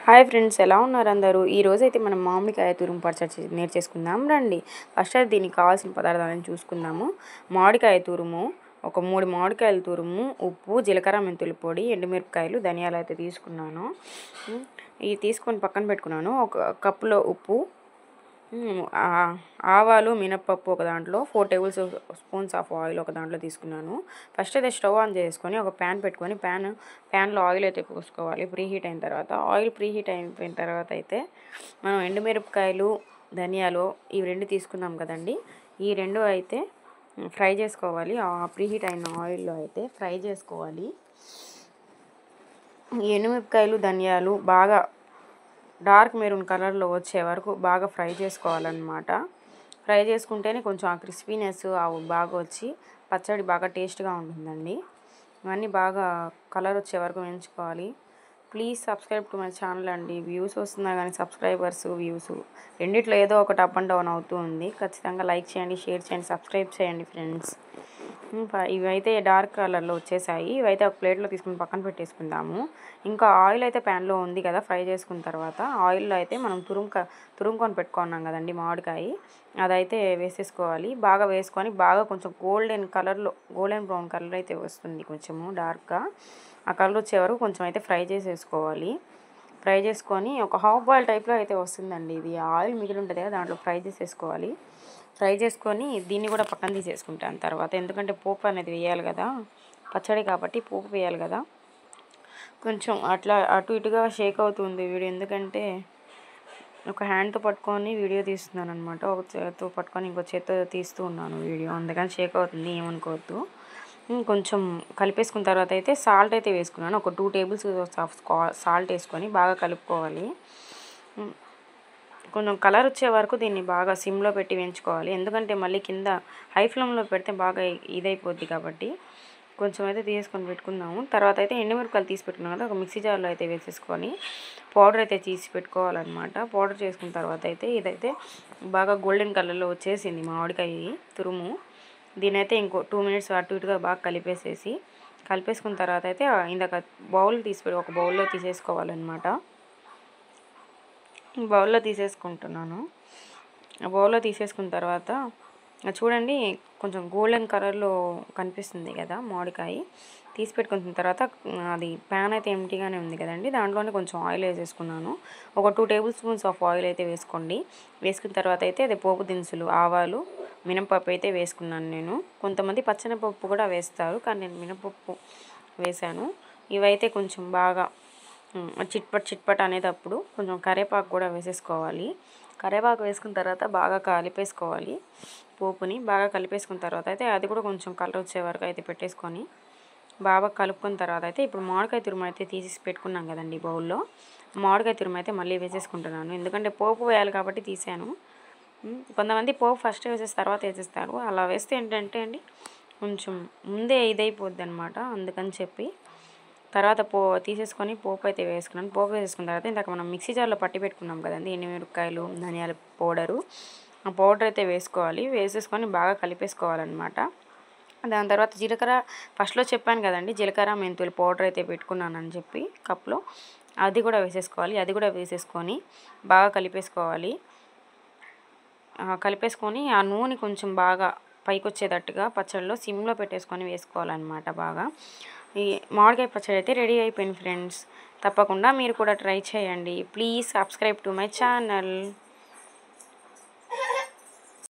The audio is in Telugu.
హాయ్ ఫ్రెండ్స్, ఎలా ఉన్నారు అందరూ? ఈరోజైతే మనం మామిడికాయ తురుము పచ్చడి నేర్చేసుకుందాం రండి. ఫస్ట్ అయితే దీనికి కావాల్సిన పదార్థాలను చూసుకుందాము. మామిడికాయ తురుము, ఒక 3 మామిడికాయల తురుము, ఉప్పు, జీలకర్ర, మెంతుల పొడి, ఎండుమిరపకాయలు, ధనియాలు అయితే తీసుకున్నాను. ఇవి తీసుకొని పక్కన పెట్టుకున్నాను. ఒక కప్పులో ఉప్పు, ఆవాలు, మినప్పప్పు ఒక దాంట్లో, 4 టేబుల్ స్పూన్స్ ఆఫ్ ఆయిల్ ఒక దాంట్లో తీసుకున్నాను. ఫస్ట్ అయితే స్టవ్ ఆన్ చేసుకొని ఒక ప్యాన్ పెట్టుకొని ప్యాన్లో ఆయిల్ అయితే పోసుకోవాలి. ప్రీహీట్ అయిన తర్వాత ప్రీహీట్ అయిపోయిన తర్వాత అయితే మనం ఎండుమిరపకాయలు, ధనియాలు ఇవి 2 తీసుకున్నాం కదండి. ఈ 2 అయితే ఫ్రై చేసుకోవాలి. ఆ ప్రీహీట్ అయిన ఆయిల్లో అయితే ఫ్రై చేసుకోవాలి. ఈ ఎండుమిరపకాయలు, ధనియాలు బాగా డార్క్ మెరూన్ కలర్లో వచ్చే వరకు బాగా ఫ్రై చేసుకోవాలన్నమాట. ఫ్రై చేసుకుంటేనే కొంచెం ఆ క్రిస్పీనెస్ బాగా వచ్చి పచ్చడి బాగా టేస్ట్గా ఉంటుందండి. ఇవన్నీ బాగా కలర్ వచ్చే వరకు వేయించుకోవాలి. Please subscribe to my channel అండి. వ్యూస్ వస్తున్నా కానీ సబ్స్క్రైబర్స్ వ్యూస్ రెండిట్లో ఏదో ఒకటి అప్ అండ్ డౌన్ అవుతూ ఉంది. ఖచ్చితంగా లైక్ చేయండి, షేర్ చేయండి, సబ్స్క్రైబ్ చేయండి ఫ్రెండ్స్. ఇవైతే డార్క్ కలర్లో వచ్చేసాయి. ఇవైతే ఒక ప్లేట్లో తీసుకుని పక్కన పెట్టేసుకుందాము. ఇంకా ఆయిల్ అయితే ప్యాన్లో ఉంది కదా, ఫ్రై చేసుకున్న తర్వాత ఆయిల్లో అయితే మనం తురుముకొని పెట్టుకున్నాం కదండి మామిడికాయ, అదైతే వేసేసుకోవాలి. బాగా వేసుకొని బాగా కొంచెం గోల్డెన్ బ్రౌన్ కలర్ అయితే వస్తుంది, కొంచెము డార్క్గా. ఆ కలర్ వచ్చే వరకు కొంచెం అయితే ఫ్రై చేసేసుకోవాలి. ఫ్రై చేసుకొని ఒక హాఫ్ బాయిల్ టైప్లో అయితే వస్తుందండి. ఇది ఆయిల్ మిగిలి ఉంటుంది కదా, దాంట్లో ఫ్రై చేసేసుకోవాలి. ఫ్రై చేసుకొని దీన్ని కూడా పక్కన తీసేసుకుంటాను తర్వాత, ఎందుకంటే పోపు అనేది వేయాలి కదా, పచ్చడి కాబట్టి పోపు వేయాలి కదా. కొంచెం అట్లా అటు ఇటుగా షేక్ అవుతుంది వీడియో, ఎందుకంటే ఒక హ్యాండ్తో పట్టుకొని వీడియో తీస్తున్నాను అనమాట. ఒక చేతితో పట్టుకొని ఇంకో చేతితో తీస్తూ ఉన్నాను వీడియో, అందుకని షేక్ అవుతుంది, ఏమనుకోవద్దు. కొంచెం కలిపేసుకున్న తర్వాత అయితే సాల్ట్ అయితే వేసుకున్నాను. ఒక 2 టేబుల్ స్పూన్స్ ఆఫ్ సాల్ట్ వేసుకొని బాగా కలుపుకోవాలి. కొంచెం కలర్ వచ్చే వరకు దీన్ని బాగా సిమ్లో పెట్టి వేయించుకోవాలి, ఎందుకంటే మళ్ళీ కింద హై ఫ్లేమ్లో పెడితే బాగా ఇదైపోద్ది కాబట్టి. కొంచెం అయితే తీసుకొని పెట్టుకుందాము. తర్వాత అయితే ఎండుమిరపకాయలు తీసి పెట్టుకున్నాం కదా, ఒక మిక్సీ జార్లో అయితే వేసేసుకొని పౌడర్ అయితే తీసి పెట్టుకోవాలన్నమాట. పౌడర్ చేసుకున్న తర్వాత అయితే ఇదైతే బాగా గోల్డెన్ కలర్లో వచ్చేసింది మామిడికాయ తురుము. దీనైతే ఇంకో 2 మినిట్స్ అటు ఇటుగా బాగా కలిపేసుకున్న తర్వాత అయితే ఇందాక ఒక బౌల్లో తీసేసుకోవాలన్నమాట. బౌల్లో తీసేసుకుంటున్నాను. బౌల్లో తీసేసుకున్న తర్వాత చూడండి, కొంచెం గోల్డెన్ కలర్లో కనిపిస్తుంది కదా మామిడికాయ. తీసి పెట్టుకున్న తర్వాత అది ప్యాన్ అయితే ఎంటీగానే ఉంది కదండి, దాంట్లోనే కొంచెం ఆయిల్ వేసేసుకున్నాను. ఒక 2 టేబుల్ స్పూన్స్ ఆఫ్ ఆయిల్ అయితే వేసుకోండి. వేసుకున్న తర్వాత అయితే అది పోపు దినుసులు, ఆవాలు, మినపప్పు అయితే వేసుకున్నాను నేను. కొంతమంది పచ్చెనపప్పు కూడా వేస్తారు, కానీ నేను మినపప్పు వేసాను. ఇవైతే కొంచెం బాగా చిట్పట్ అనేటప్పుడు కొంచెం కరివేపాకు కూడా వేసేసుకోవాలి. కరివేపాకు వేసుకున్న తర్వాత బాగా కలిపేసుకోవాలి. పోపుని బాగా కలిపేసుకున్న తర్వాత అయితే అది కూడా కొంచెం కలర్ వచ్చే వరకు అయితే పెట్టేసుకొని బాగా కలుపుకున్న తర్వాత అయితే ఇప్పుడు మామిడికాయ తురుము అయితే తీసి పెట్టుకున్నాం కదండి బౌల్లో, మామిడికాయ తురుము అయితే మళ్ళీ వేసేసుకుంటున్నాను, ఎందుకంటే పోపు వేయాలి కాబట్టి తీసాను. కొంతమంది పోపు ఫస్ట్ వేసేసి తర్వాత వేసేస్తారు. అలా వేస్తే ఏంటంటే అండి కొంచెం ముందే ఇదైపోద్ది అనమాట, అందుకని చెప్పి తర్వాత తీసేసుకొని పోపు అయితే వేసుకున్నాను. పోపు వేసుకున్న తర్వాత ఇందాక మనం మిక్సీ జార్లో పట్టి పెట్టుకున్నాం కదండి ఎండుమిరపకాయలు, ధనియాల పౌడరు, ఆ పౌడర్ అయితే వేసుకోవాలి. వేసేసుకొని బాగా కలిపేసుకోవాలన్నమాట. దాని తర్వాత ఫస్ట్లో చెప్పాను కదండి, జీలకర్ర మెంతులు పౌడర్ అయితే పెట్టుకున్నానని చెప్పి కప్లో, అది కూడా వేసేసుకోవాలి. అది కూడా వేసేసుకొని బాగా కలిపేసుకొని ఆ నూనె కొంచెం బాగా పైకి వచ్చేటట్టుగా పచ్చడిలో సిమ్లో పెట్టేసుకొని వేసుకోవాలన్నమాట బాగా. ఈ మామిడికాయ పచ్చడి అయితే రెడీ అయిపోయింది ఫ్రెండ్స్. తప్పకుండా మీరు కూడా ట్రై చేయండి. Please subscribe to my channel.